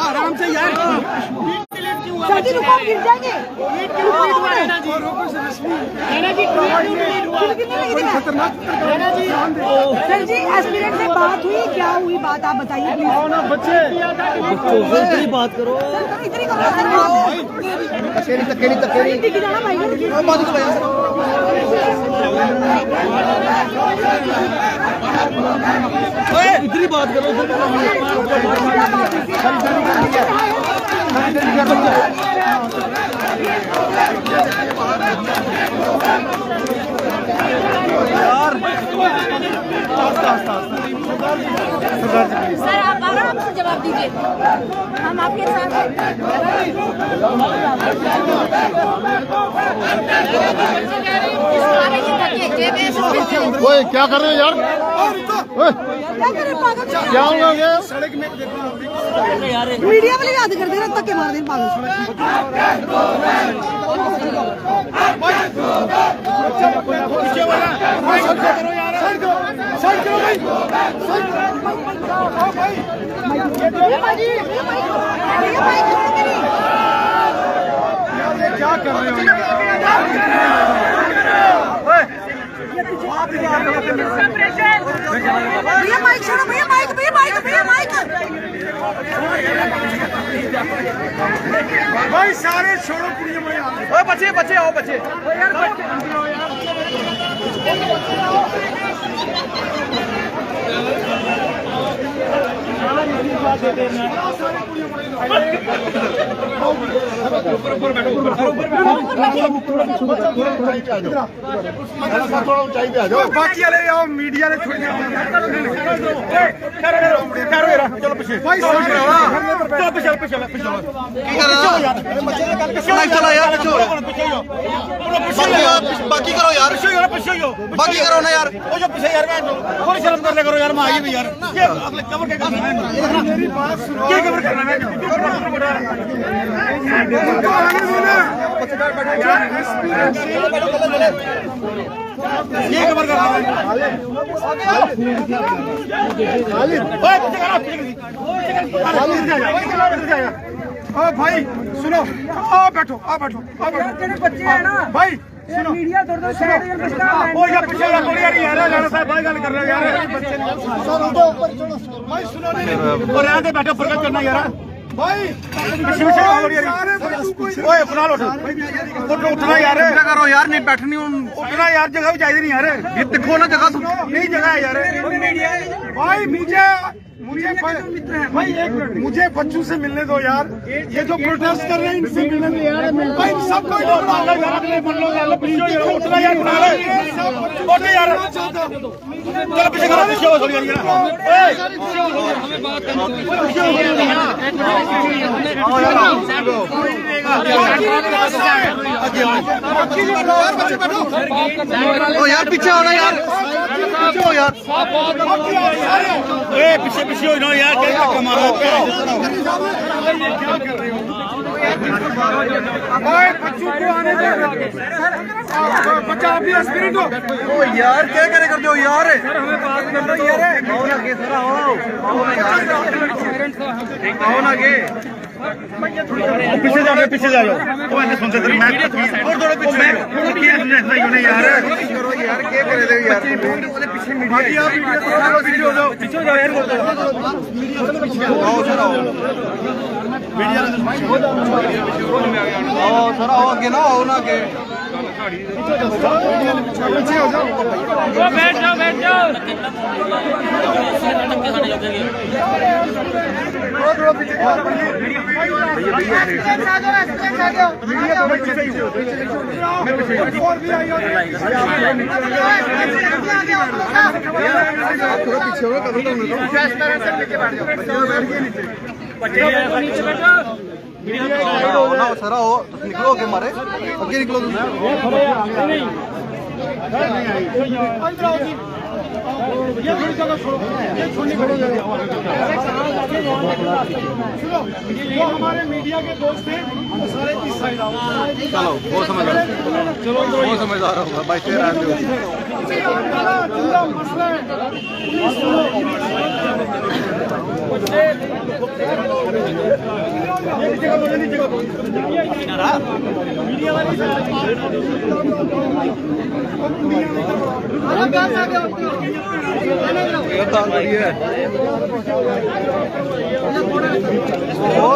आराम से यार, शादी रुको, गिर जाएंगे। सर जी एस्पिरेंट से बात हुई, क्या हुई बात आप बताइए प्लीज। बच्चे बात करो, इतनी करो जाना भाई, इतनी बात करो। सर आप आराम से जवाब दीजिए, हम आपके साथ हैं। ओए क्या कर रहे हो यार? क्या हो गया? मीडिया वाले याद कर दे रहे, धक्के मार दे पागल। क्या कर रहे हो? भैया माइक छोड़ो, भैया माइक, भैया माइक, भैया माइक। भाई सारे छोड़ो, कुड़ियों में आओ। बच्चे बच्चे आओ, बच्चे बाकी वाले आओ, मीडिया ने छोड़ दिया। चलो पीछे भाई, चलो पीछे पीछे चला यार, बाकी करो यार, बाकी करो ना यार। पीछे यार, कोई शर्म कर ले करो यार, माँ भी यार कवर क्या करना है, क्या कवर करना है, ये कवर करना है। ओ भाई सुनो, आओ बैठो, आओ बैठो, आओ बैठो। तेरे बच्चे हैं ना भाई, सुनो मीडिया दो साइड में ओ यार पीछे वाला थोड़ी यार लाना साहब भाई गल कर रहे हो यार, बच्चे भाई सुनो नहीं और यहां पे बैठो, फर्क करना यार भाई, पीछे पीछे ओए अपना लो, उठना यार, करो यार, नहीं बैठनी उठना यार, जगह भी चाहिए नहीं यार, ये देखो ना जगह नहीं जगह है यार भाई। मुझे भाई एक मिनट, मुझे बच्चों से मिलने दो यार, ये जो प्रोटेस्ट कर रहे हैं इनसे मिलने दो यार भाई, सबको उठना यार, उठे यार, चलो पीछे करो, पीछे हो थोड़ी यार, यार पीछे होना यार, पीछे हो यार, पीछे पीछे हो जाओ यार, क्या धक्का मारो, क्या कर रहे हो? बच्चों को आने दो, बच्चा आप भी एस्पिरेंट हो। ओ यार क्या करे करते हो यार? सर हमें बात कर लो यार, आओ ना के सर, आओ ना के पीछे जाओ, पीछे जाओ, वो ऐसे सुनते थे, मैं और थोड़ा पीछे यार, करो यार, क्या करे थे यार? पीछे मीडिया, पीछे हो जाओ, पीछे हो जाओ यार, आओ सर, आओ आओ सर, आओ आगे ना, आओ ना के पीछे हो जाओ, बैठ जाओ, बैठ जाओ, सर आओ, निकलो के मारे आगे निकलो, ये थोड़ी जगह छोड़ो, ये छोड़नी पड़ेगी। सुनो, जो हमारे मीडिया के दोस्त थे वो सारे इस साइड आओ। चलो बहुत समझदार, चलो बहुत समझदार होगा भाई, तेरा मसला है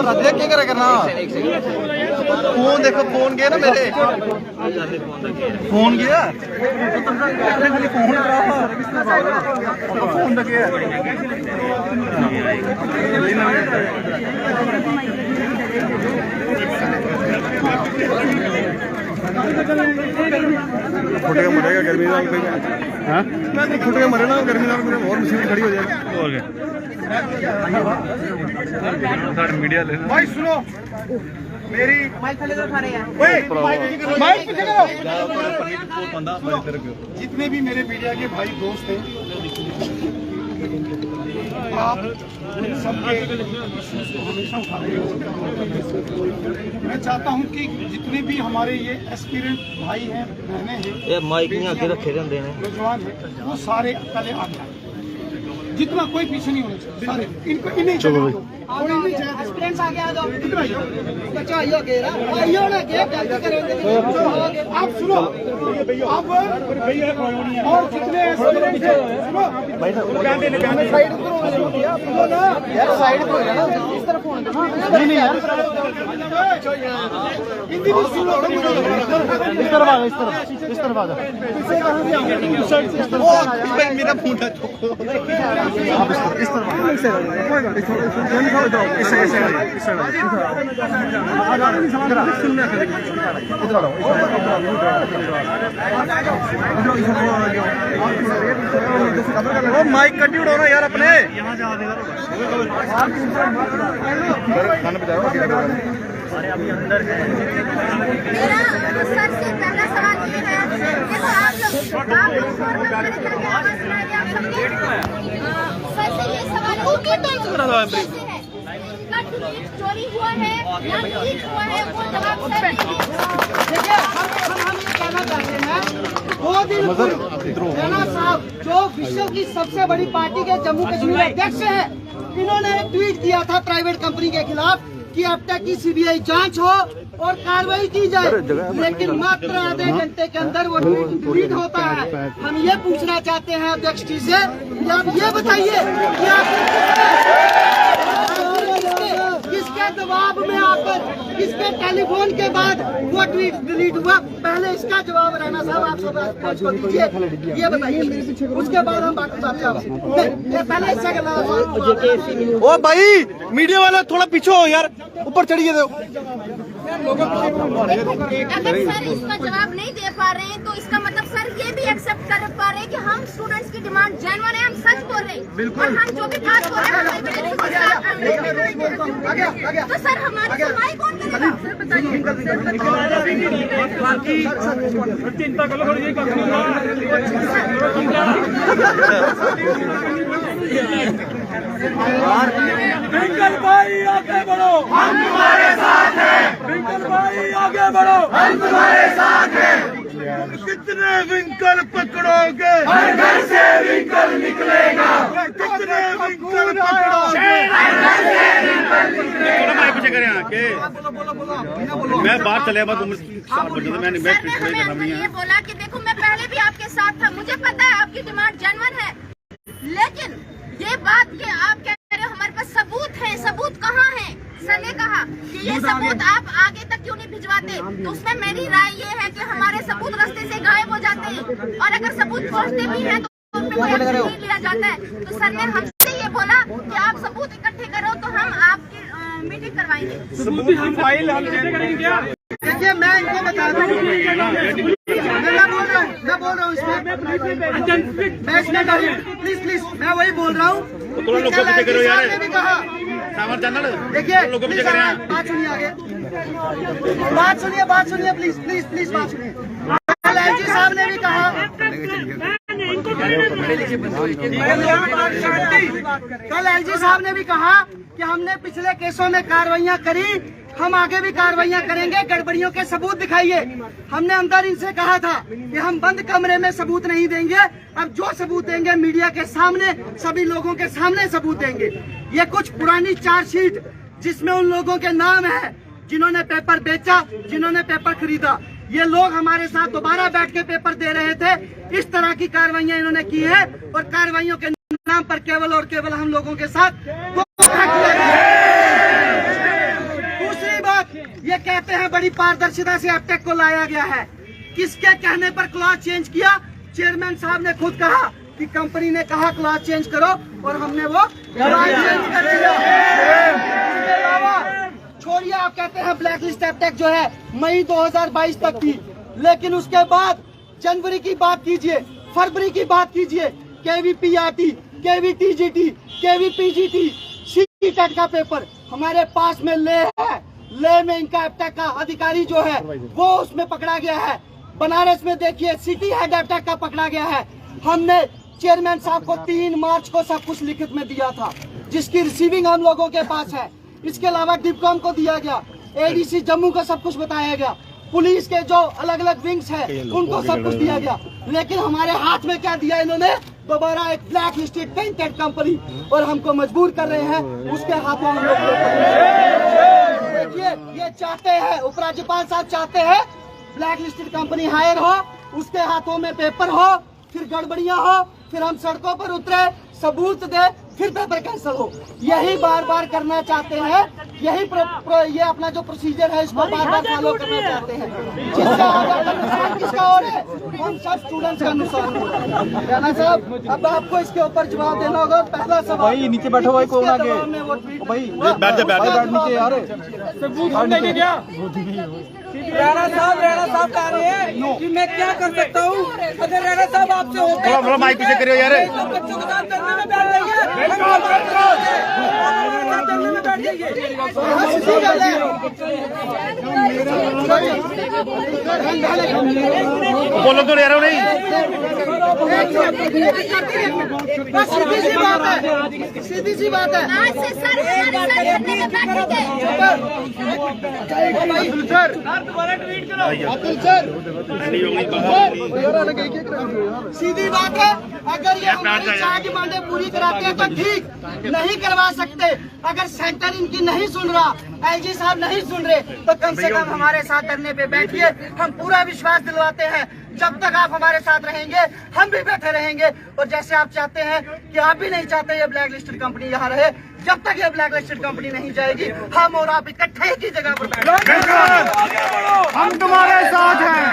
रद्दे क्या करे करना फोन देखो फोन गया ना मेरे फोन गया फोन लगे फुटेगा मरेगा गर्मी में फुटेगा मरे ना गर्मी में और मुसीबत खड़ी हो जाएगी और क्या मीडिया ले भाई सुनो मेरी माइक पीछे करो। जितने भी मेरे मीडिया के भाई दोस्त हैं आप सबके इश्यूज को हमेशा उठा रहे हो। मैं चाहता हूं कि जितने भी हमारे ये एस्पिरेंट भाई हैं बहनें हैं माइक आगे रखे रहते हैं नौजवान हैं वो सारे पहले आगे आए जितना कोई पीछे नहीं होना चाहिए सारे इनको इन्हें चलो एस्पिरेंट्स आगे आ जाओ कितना बच्चा आइयो गेरा आइयो ना के गलती करेंगे आप सुनो आप और जितने एस्पिरेंट्स हैं सुनो भाई साइड करो ना यार साइड करो ना इस तरफ फोन नहीं नहीं यार हिंदी में सुनो इस तरफ आ इस तरफ आ जा पीछे कहां से आओगे मेरा फोन था इस तरफ माइक कटी उड़ो ना यार अपने यहाँ जा मेरा सर से पहला सवाल ये है, देखो आप लोग सर से ये सवाल है चोरी हुआ है या लीक हुआ है वो जवाब सर देखिए हम ये कहना चाहते हैं 2 दिन पूर्व राणा साहब जो विश्व की सबसे बड़ी पार्टी के जम्मू कश्मीर अध्यक्ष है इन्होंने एक ट्वीट किया था प्राइवेट कंपनी के खिलाफ कि अब तक की सीबीआई जांच हो और कार्रवाई की जाए, लेकिन मात्र आधे घंटे के अंदर वो ट्वीट होता है। हम ये पूछना चाहते हैं अध्यक्ष जी से कि आप ये बताइए कि आप किसके दबाव में आकर किसके टेलीफोन के बाद वो ट्वीट डिलीट हुआ, पहले इसका जवाब राणा साहब आप सब को दीजिए, ये बताइए, उसके बाद हम बाकी बात पहले इसका ओ भाई मीडिया वाला थोड़ा पीछे हो यार, ऊपर चढ़िए दो। अगर सर इसका जवाब नहीं दे पा रहे हैं तो इसका मतलब सर ये भी एक्सेप्ट कर पा रहे हैं कि हम स्टूडेंट्स की डिमांड जेन्युइन है, हम सच बोल रहे हैं और हम जो भी बात बोल रहे हैं तो सर हमारी सुनवाई कौन करेगा? सर बताइए। चिंता करो बिंकल भाई आगे बढ़ो, हम तुम्हारे साथ हैं। बिंकल भाई आगे बढ़ो, हम तुम्हारे साथ हैं। कितने विंकल पकड़ोगे, हर घर से विंकल निकलेगा। कितने विंकल पकड़ोगे, हर घर से विंकल निकलेगा। पीछे करें आके मैं बात चले मैं ये बोला कि देखो मैं पहले भी आपके साथ था, मुझे पता है आपकी डिमांड जेन्युइन है, लेकिन ये बात कि आप कह रहे हो हमारे पास सबूत है, सबूत कहाँ है? सर ने कहा कि ये सबूत आप आगे तक क्यों नहीं भिजवाते, तो उसमें मेरी राय ये है कि हमारे सबूत रास्ते से गायब हो जाते हैं और अगर सबूत पहुँचते भी हैं तो उन पे कोई एक्शन नहीं लिया जाता है। तो सर ने हमसे ये बोला कि आप सबूत इकट्ठे करो तो हम आपकी मीटिंग करवाएंगे। सबूत हम फाइल हम करेंगे क्या? देखिए मैं इनको बता दूं, मैं बोल रहा हूँ इसमें प्लीज मैं वही बोल रहा हूँ। ने भी कहा देखिए बात सुनिए प्लीज बात सुनिए। एलजी साहब ने भी कहा, कल एलजी साहब ने भी कहा कि हमने पिछले केसों में कार्रवाइयां करी, हम आगे भी कार्रवाइयां करेंगे, गड़बड़ियों के सबूत दिखाइए। हमने अंदर इनसे कहा था कि हम बंद कमरे में सबूत नहीं देंगे, अब जो सबूत देंगे मीडिया के सामने, सभी लोगों के सामने सबूत देंगे। ये कुछ पुरानी चार्जशीट जिसमें उन लोगों के नाम है जिन्होंने पेपर बेचा, जिन्होंने पेपर खरीदा, ये लोग हमारे साथ दोबारा बैठ के पेपर दे रहे थे। इस तरह की कार्रवाइयां इन्होंने की है और कार्रवाइयों के नाम पर केवल और केवल हम लोगों के साथ धोखा किया गया। दूसरी बात, ये कहते हैं बड़ी पारदर्शिता से एपटेक को लाया गया है। किसके कहने पर क्लॉज चेंज किया? चेयरमैन साहब ने खुद कहा कि कंपनी ने कहा क्लॉज चेंज करो और हमने वो क्लॉज चेंज कर दिया। इसके अलावा छोड़िए, आप कहते हैं ब्लैक लिस्ट एपटेक जो है मई 2022 तक थी, लेकिन उसके बाद जनवरी की बात कीजिए, फरवरी की बात कीजिए, केवीपीआरटी, केवीटीजीटी, केवीपीजीटी, सीटेट का पेपर हमारे पास में ले है। ले में इनका एपटेक का अधिकारी जो है वो उसमें पकड़ा गया है। बनारस में देखिए सिटी हेड एपटेक का पकड़ा गया है। हमने चेयरमैन साहब को 3 मार्च को सब कुछ लिखित में दिया था, जिसकी रिसीविंग हम लोगों के पास है। इसके अलावा डिपकॉम को दिया गया, एडीसी जम्मू को सब कुछ बताया गया, पुलिस के जो अलग अलग विंग्स हैं उनको सब कुछ दिया गया। लेकिन हमारे हाथ में क्या दिया इन्होंने? दोबारा एक ब्लैक लिस्टेड टेंटेड कंपनी, और हमको मजबूर कर रहे हैं उसके हाथों हम लोग। देखिए, ये चाहते हैं, उपराज्यपाल साहब चाहते हैं ब्लैक लिस्टेड कंपनी हायर हो, उसके हाथों में पेपर हो, फिर गड़बड़ियां हो, फिर हम सड़कों पर उतरे, सबूत दे, फिर पेपर कैंसिल हो। यही बार बार करना चाहते हैं। यही ये अपना जो प्रोसीजर है इसको बार बार फॉलो करना चाहते हैं, जिसका नुकसान किसका हो रहा है? हम सब स्टूडेंट्स का नुकसान हो रहा है। राणा साहब, अब आपको इसके ऊपर जवाब देना होगा। पहला सवाल भाई नीचे बैठो भाई, कौन आगे भाई बैठ जा नीचे यार। राणा साहब कह रहे हैं कि मैं क्या कर सकता हूँ? अगर राणा साहब आपसे होते हैं थोड़ा माइक पीछे करियो यार। तो बच्चों के साथ धरने में बैठ जाइए, धरने में बैठ जाइए। बोलो तो यार नहीं। सीधी सी बात है, सीधी सी बात है। आज से सर हमारे साथ धरने में सीधी बात है। अगर ये हमारी 4 डिमांडें पूरी कराते हैं तो ठीक, नहीं करवा सकते। अगर सेंटर इनकी नहीं सुन रहा, एलजी साहब नहीं सुन रहे, तो कम से कम हमारे साथ धरने पे बैठिए। हम पूरा विश्वास दिलवाते हैं जब तक आप हमारे साथ रहेंगे हम भी बैठे रहेंगे। और जैसे आप चाहते हैं कि आप भी नहीं चाहते ये ब्लैक लिस्टेड कंपनी यहाँ रहे, जब तक ये ब्लैक लिस्टेड कंपनी नहीं जाएगी हम और आप इकट्ठे एक ही जगह पर बैठेंगे। हम तुम्हारे साथ हैं,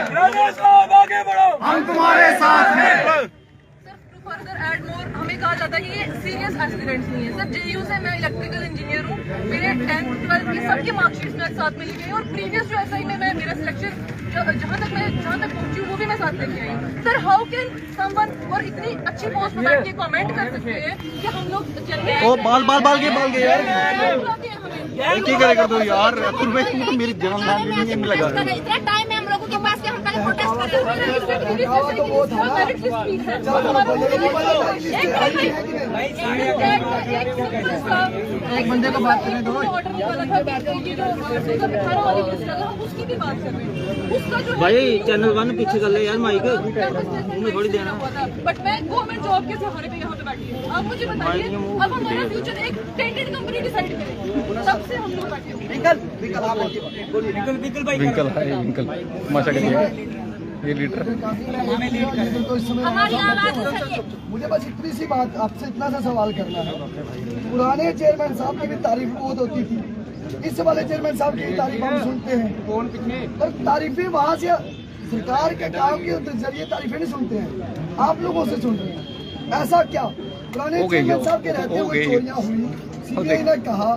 हम तुम्हारे साथ हैं। फर्दर ऐड मोर, हमें कहा जाता है कि ये सीरियस एक्सीडेंट्स नहीं है। सर जेयू से मैं इलेक्ट्रिकल इंजीनियर हूँ, मेरे 10th 12th की सबकी मार्कशीट्स मेरे साथ में ली गई और प्रीवियस जो एसआई में मैं मेरा सिलेक्शन जहाँ तक पहुँची हूँ वो भी मैं साथ लेके आई हूँ। सर हाउ कैन समवन और इतनी अच्छी पोस्ट पर बैठ के कमेंट कर सकते हैं कि हम लोग ओ बाल गए यार। क्या करेगा तो यार, तू मेरी जान नहीं लगा। इतना टाइम है हम लोगों के पास कि हम पहले प्रोटेस्ट एक बंदे को बात करने दो। ऑर्डर निकाला था उसकी भी बात कर रहे हैं। उसका जो भाई चैनल 1 पीछे कर ले यार माइक, तुम्हें थोड़ी देना। बट मैं गवर्नमेंट जॉब के सहारे पे यहाँ पे बैठी हूँ। आप मुझे बताइए, अब हमारा फ्यूचर एक टेंटेड कंपनी डिसाइड करे, तब से हम लोग बैठे हुए। विंकल माशा ये लीडर हमारी आवाज उठाइए। मुझे बस इतनी सी बात आपसे इतना सा सवाल करना है। पुराने चेयरमैन साहब की भी तारीफ बहुत होती थी, इस वाले चेयरमैन साहब की तारीफ हम सुनते हैं, पर तारीफें वहाँ से सरकार के काम के जरिए तारीफें नहीं सुनते हैं, आप लोगों से सुन रहे हैं। ऐसा क्या? पुराने चेयरमैन साहब के रहते हुए चोरियां हुई, सीबीआई ने कहा,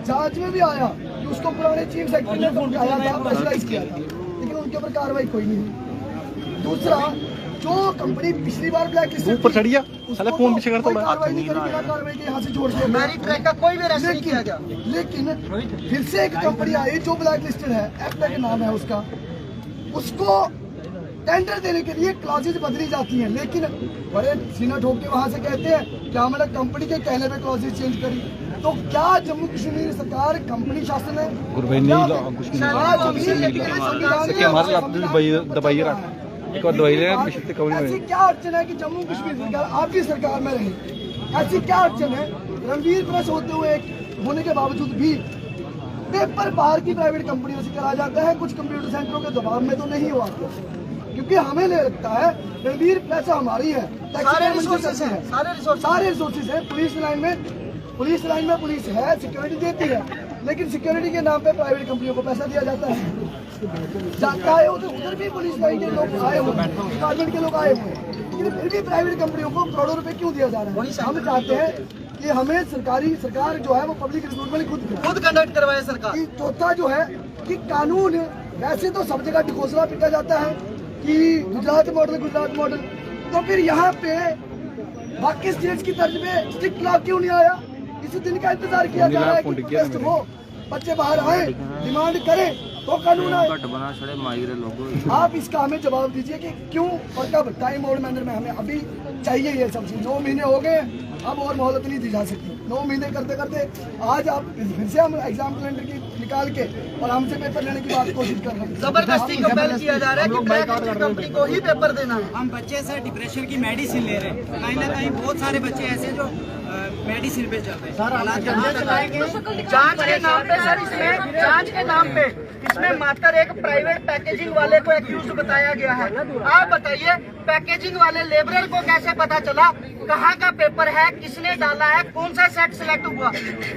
जांच में भी आया कि उसको पुराने चीफ सेक्रेटरी ने समझाया था, प्रेशराइज किया था, लेकिन उनके ऊपर कार्रवाई कोई नहीं हुई। दूसरा, जो कंपनी पिछली बार ब्लैक लिस्ट ऊपर चढ़िया साला फोन पीछे करता है, कार्रवाई नहीं करी, बिना कार्रवाई के यहाँ से छोड़ दिया। मेरी ट्रैक का कोई भी रेस्ट नहीं किया गया। लेकिन फिर से एक कंपनी आई जो ब्लैक लिस्टेड है, एप्टा के नाम है उसका, उसको टेंडर देने के लिए क्लॉजेज बदली जाती हैं, लेकिन बड़े सीना ठोक के वहाँ से कहते हैं क्या मैंने कंपनी के कहने पे क्लॉजेज चेंज करी। तो क्या जम्मू कश्मीर सरकार कंपनी शासन है? ऐसी क्या अड़चन है कि जम्मू कश्मीर सरकार आपकी सरकार में रहे? ऐसी क्या अड़चन है? रणवीर प्रेस होते हुए होने के बावजूद भी पेपर बाहर की प्राइवेट कंपनियों से करा जाता है, कुछ कंप्यूटर सेंटरों के दबाव में तो नहीं हुआ, क्योंकि हमें लगता है रणवीर पैसा हमारी है, सारे रिसोर्सेज है, सारे रिसोर्सेज है। पुलिस लाइन में पुलिस है, सिक्योरिटी देती है, लेकिन सिक्योरिटी के नाम पे प्राइवेट कंपनियों को पैसा दिया जाता है उधर भी पुलिस लाइन के लोग आए हुए हैं, डिपार्टमेंट के लोग आए हुए हैं, लेकिन फिर भी प्राइवेट कंपनियों को करोड़ों रुपए क्यों दिया जा रहा है? हम चाहते हैं कि हमें सरकार जो है वो पब्लिक रिक्रूटमेंट खुद कंडक्ट करवाए सरकार। चौथा जो है कि कानून, वैसे तो सब जगह ढकोसला पीटा जाता है कि गुजरात मॉडल, तो फिर यहाँ पे बाकी स्टेट्स की तर्ज में स्ट्रिक्ट लॉ क्यों नहीं आया? इसी दिन का इंतजार किया जा रहा है कि प्रोटेस्ट हो, बच्चे बाहर आए, डिमांड करें तो कानून आए। आप इसका हमें जवाब दीजिए कि क्यों और कब, टाइम और मैनर में हमें अभी चाहिए ये सब चीज। 9 महीने हो गए, अब और मोहलत नहीं दी जा सकती। 9 महीने करते करते आज आप फिर से हम एग्जाम कैलेंडर की निकाल के और हमसे पेपर लेने की बात कोशिश कर रहे हैं। जबरदस्ती कंपेल किया जा रहा है कि प्राइवेट कंपनी को ही पेपर देना है। हम बच्चे से डिप्रेशन की मेडिसिन ले रहे हैं, कहीं ना कहीं बहुत सारे बच्चे ऐसे जो मेडिसिन पे चल रहे हैं। जांच के नाम पे सर, इसमें जांच के नाम पे इसमें मात्र एक प्राइवेट पैकेजिंग वाले को एक्यूज बताया गया है। आप बताइए, पैकेजिंग वाले लेबरर को कैसे पता चला कहाँ का पेपर है, किसने डाला है, कौन सा सेट सिलेक्ट हुआ?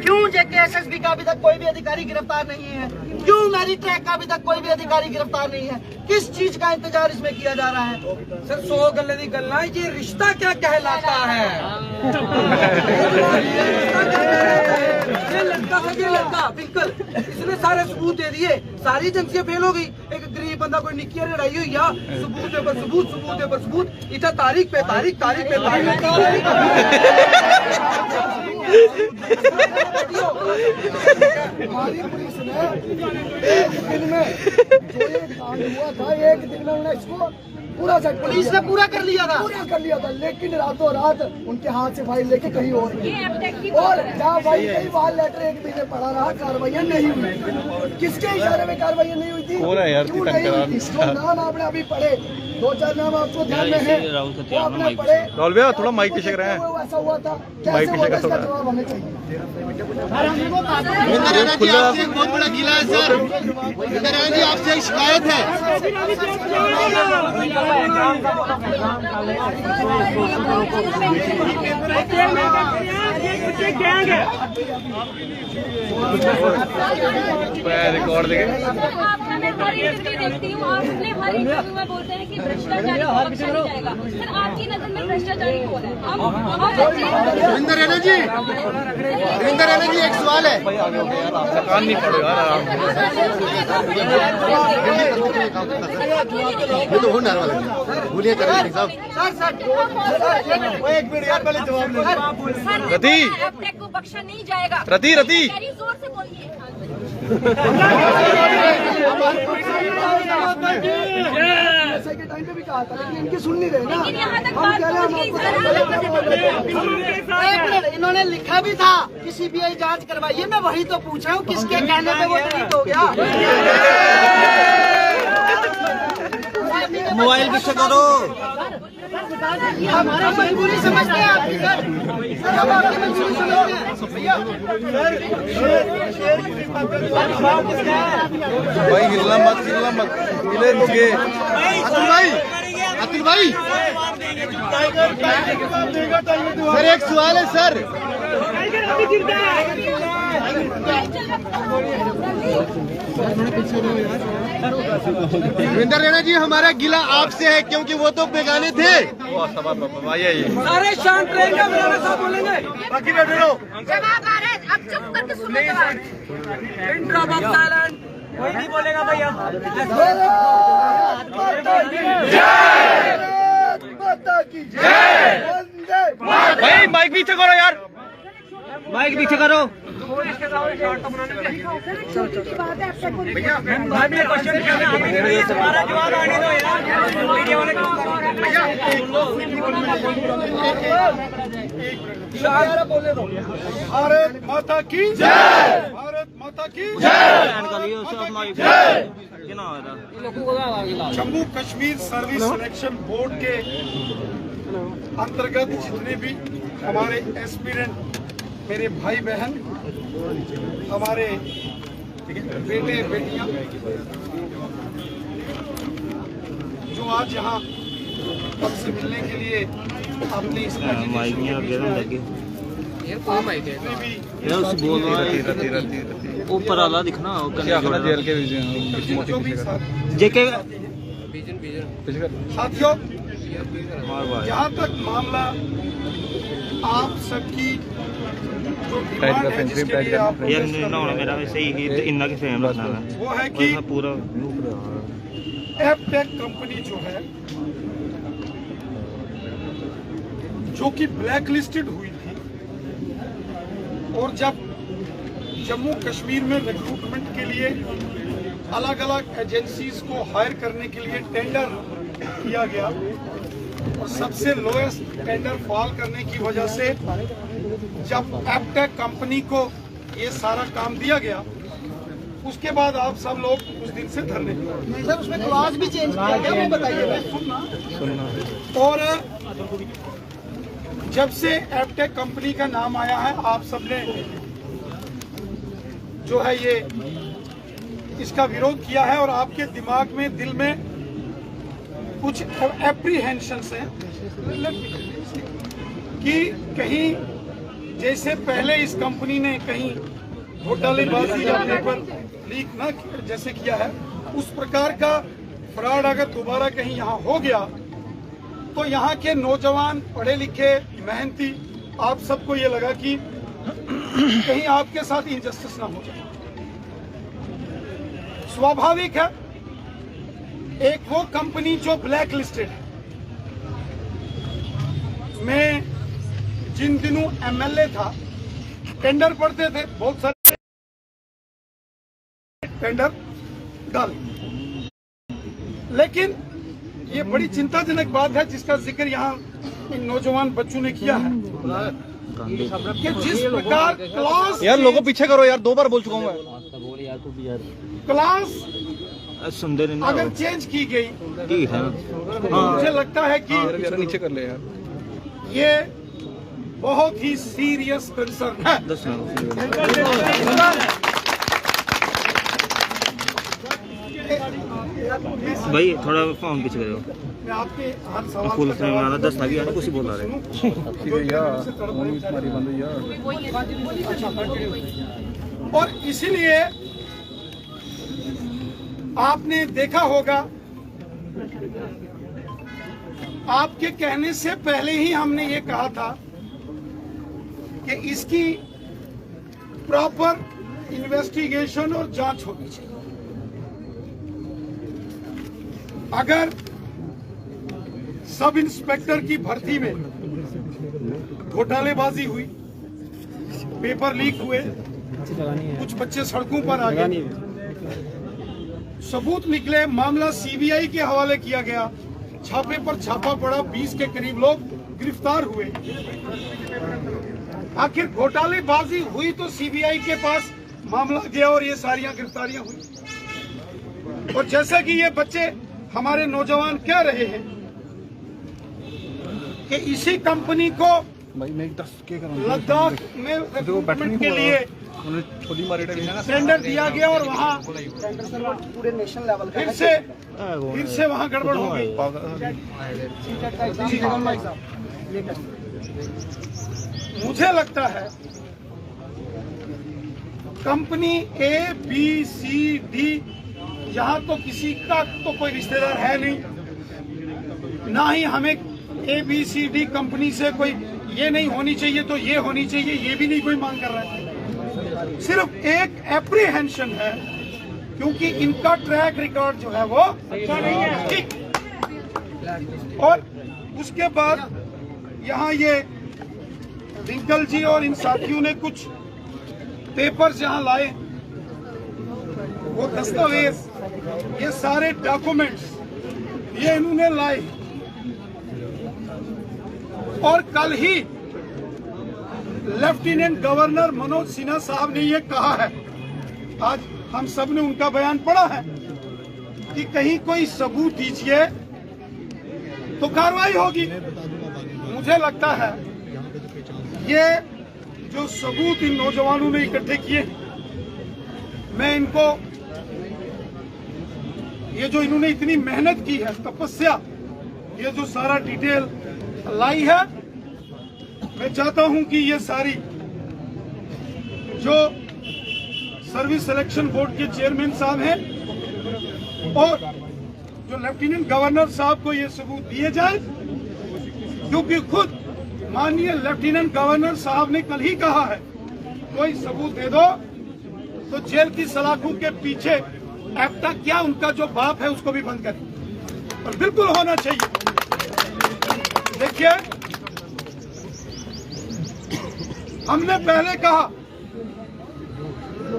क्यों JKSSB का अभी तक कोई भी अधिकारी गिरफ्तार नहीं है? क्यों मैरिट ट्रैक का अभी तक कोई भी अधिकारी गिरफ्तार नहीं है? किस चीज का इंतजार इसमें किया जा रहा है? सर 100 गल्ले दी गल्ला, ये रिश्ता क्या कहलाता है? ये लड़का बिल्कुल, इसने सारे सबूत दे दिए, सारी एजेंसियां फेल हो गई। एक गरीब बंदा कोई निक्की लड़ाई हुई या सबूत दे पर सबूत, इतना तारीख पे तारीख हमारी पुलिस ने एक दिन में जो ये कांड हुआ था, एक दिन में उन्हें इसको पूरा सेट पुलिस ने पूरा कर लिया था, लेकिन रातों रात उनके हाथ से फाइल लेके कहीं और जहाँ भाई कई बार लेटर एक महीने पड़ा रहा, कार्रवाइयाँ नहीं हुई। किसके इशारे में कार्रवाइयाँ नहीं हुई थी? क्यों नहीं हुई थी? जो नाम आपने अभी पढ़े, 2-4 नाम आपको ध्यान में है, वो आपने पढ़े, थोड़ा माइक पीछे कर रहे हैं, ऐसा हुआ था, कैसे हुआ था, इसका जवाब हमें चाहिए। आपसे एक बहुत बड़ा गिला है सर, जी आपसे एक शिकायत है। रिकॉर्ड देखती हूँ, आप अपने हर इंटरव्यू में बोलते हैं कि भ्रष्टाचारी को बख्शा नहीं जाएगा। सर आपकी नजर में भ्रष्टाचारी कौन है? रविंदर रैना जी एक सवाल है। ये तो होने वाला है, बोलिए साहब। एक मिनट यार, पहले जवाब रति को बख्शा नहीं जाएगा। रति जोर से बोलिए। ऐसे के टाइम पे भी कहा था, लेकिन इनकी सुन नहीं रहे ना। यहाँ तक हम कह रहे हैं इन्होंने लिखा भी था कि CBI जांच करवाइए, मैं वही तो पूछ रहा हूँ, किसके कहने पे वो डिलीट हो गया? मोबाइल पीछे करो। हमारा मजबूरी समझते हैं आपकी सर, हम आपकी मजबूरी समझते हैं। भाई हिलना मत हिले रुके। अतुल भाई सर एक सवाल है सर। रविंदर रैना जी हमारा गिला आपसे है, क्योंकि वो तो बेगाने थे। सारे शांत रहेंगे, रैना साहब बोलेंगे, बाकी बैठे रहो। जवाब आ रहा है, अब चुप करके सुनो जवाब। कोई नहीं बोलेगा भाई। अब भाई माइक पीछे करो यार, माइक पीछे करो। भारत माता की जय, भारत माता की जय। Jammu Kashmir service selection board के अंतर्गत जितने भी हमारे एस्पिरेंट मेरे भाई बहन, हमारे बेटे बेटियां जो आज यहाँ हमसे मिलने के लिए अपनी इस ऊपर आला दिखना जेल के जेके साथियों, जहाँ तक मामला आप सबकी जो डिमांड है जिसके लिए आप मेरा वैसे ही इन्ना के फेम रखना है वो है कि पूरा एपटेक कंपनी जो है जो कि ब्लैक लिस्टेड हुई थी और जब जम्मू कश्मीर में रिक्रूटमेंट के लिए अलग अलग एजेंसीज को हायर करने के लिए टेंडर किया गया और सबसे लोएस्ट टेंडर फॉल करने की वजह से जब एपटेक कंपनी को ये सारा काम दिया गया उसके बाद आप सब लोग उस दिन से धरने नहीं सर, उसमें क्लॉज भी चेंज किया गया, वो बताइए। सुनना और जब से एपटेक कंपनी का नाम आया है आप सबने जो है ये इसका विरोध किया है और आपके दिमाग में दिल में कुछ एप्रीहेंशंस हैं कि कहीं जैसे पहले इस कंपनी ने कहीं घोटालेबाजी या पेपर लीक न जैसे किया है उस प्रकार का फ्रॉड अगर दोबारा कहीं यहाँ हो गया तो यहाँ के नौजवान पढ़े लिखे मेहनती आप सबको ये लगा कि कहीं आपके साथ इनजस्टिस ना हो जाए। स्वाभाविक है, एक वो कंपनी जो ब्लैक लिस्टेड है, मैं जिन दिनों एमएलए था टेंडर पड़ते थे, बहुत सारे टेंडर डाल, लेकिन ये बड़ी चिंताजनक बात है जिसका जिक्र यहाँ इन नौजवान बच्चों ने किया है कि जिस प्रकार क्लास यार लोगों पीछे करो यार, 2 बार बोल चुका हूँ मैं। क्लास सुंदर अगर चेंज की गई मुझे लगता है कि नीचे कर ले यार, ये बहुत ही सीरियस कंसर्न है। भाई थोड़ा फोन पीछे करो, मैं आपके हर सवाल फुल का फ्रेम जवाब वाला 10 लाख यार कुछ बोल रहे और इसीलिए आपने देखा होगा आपके कहने से पहले ही हमने ये कहा था कि इसकी प्रॉपर इन्वेस्टिगेशन और जांच होनी चाहिए। अगर सब इंस्पेक्टर की भर्ती में घोटालेबाजी हुई, पेपर लीक हुए, कुछ बच्चे सड़कों पर आ गए, सबूत निकले, मामला सीबीआई के हवाले किया गया, छापे पर छापा पड़ा, 20 के करीब लोग गिरफ्तार हुए। आखिर घोटालेबाजी हुई तो सीबीआई के पास मामला गया और ये सारियां गिरफ्तारियां हुई। और जैसा कि ये बच्चे हमारे नौजवान कह रहे हैं कि इसी कंपनी को लद्दाख में रिक्रूटमेंट के लिए टेंडर दिया गया और वहाँ पूरे नेशनल लेवल का फिर से वहाँ गड़बड़ हो गई। मुझे लगता है company A B C D, यहाँ तो किसी का तो कोई रिश्तेदार है नहीं, ना ही हमें A B C D company से कोई ये नहीं होनी चाहिए तो ये होनी चाहिए, ये भी नहीं कोई मांग कर रहा है। सिर्फ एक एप्रीहेंशन है क्योंकि इनका ट्रैक रिकॉर्ड जो है वो अच्छा नहीं है, ठीक। और उसके बाद यहाँ ये रिंकल जी और इन साथियों ने कुछ पेपर्स यहाँ लाए, वो दस्तावेज, ये सारे डॉक्यूमेंट्स ये इन्होंने लाए और कल ही लेफ्टिनेंट गवर्नर मनोज सिन्हा साहब ने ये कहा है, आज हम सब ने उनका बयान पढ़ा है कि कहीं कोई सबूत दीजिए तो कार्रवाई होगी। मुझे लगता है ये जो सबूत इन नौजवानों ने इकट्ठे किए मैं इनको ये जो इन्होंने इतनी मेहनत की है, तपस्या, ये जो सारा डिटेल लाई है, मैं चाहता हूं कि ये सारी जो सर्विस सिलेक्शन बोर्ड के चेयरमैन साहब हैं और जो लेफ्टिनेंट गवर्नर साहब को ये सबूत दिए जाए, क्योंकि खुद माननीय लेफ्टिनेंट गवर्नर साहब ने कल ही कहा है कोई सबूत दे दो तो जेल की सलाखों के पीछे एप्टा क्या उनका जो बाप है उसको भी बंद करें, और बिल्कुल होना चाहिए। देखिए, हमने पहले कहा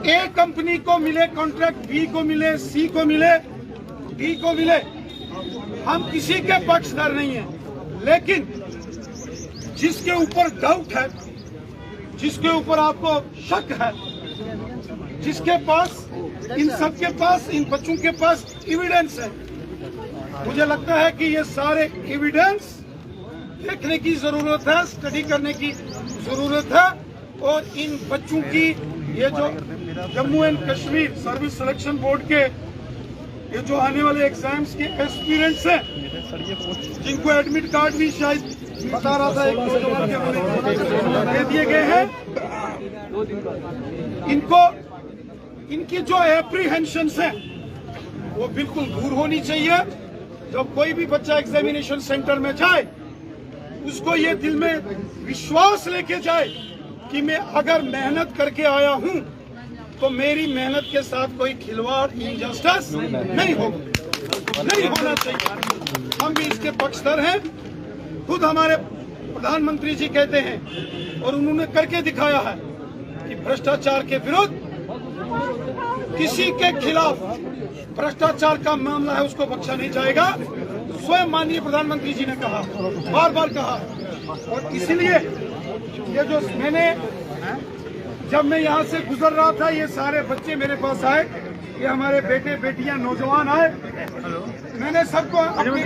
ए कंपनी को मिले कॉन्ट्रैक्ट, बी को मिले, सी को मिले, डी को मिले, हम किसी के पक्षधर नहीं है, लेकिन जिसके ऊपर डाउट है, जिसके ऊपर आपको शक है, जिसके पास, इन सबके पास, इन बच्चों के पास एविडेंस है, मुझे लगता है कि ये सारे एविडेंस देखने की जरूरत है, स्टडी करने की जरूरत है, और इन बच्चों की ये जो Jammu and Kashmir service selection board के ये जो आने वाले एग्जाम्स के एस्पिरेंट्स हैं, जिनको एडमिट कार्ड भी शायद बता रहा था एक नौजवान के हमें दे दिए गए हैं, इनको इनकी जो एप्रीहेंशंस हैं वो बिल्कुल दूर होनी चाहिए। जब कोई भी बच्चा एग्जामिनेशन सेंटर में जाए, उसको ये दिल में विश्वास लेके जाए कि मैं अगर मेहनत करके आया हूं तो मेरी मेहनत के साथ कोई खिलवाड़, इनजस्टिस नहीं होना चाहिए। हम भी इसके पक्षधर हैं। खुद हमारे प्रधानमंत्री जी कहते हैं और उन्होंने करके दिखाया है कि भ्रष्टाचार के विरुद्ध किसी के खिलाफ भ्रष्टाचार का मामला है उसको बख्शा नहीं जाएगा। स्वयं माननीय प्रधानमंत्री जी ने कहा, बार बार कहा, और इसीलिए ये जो जब मैं यहाँ से गुजर रहा था, ये सारे बच्चे मेरे पास आए, ये हमारे बेटे बेटियां नौजवान आए, मैंने सबको अपनी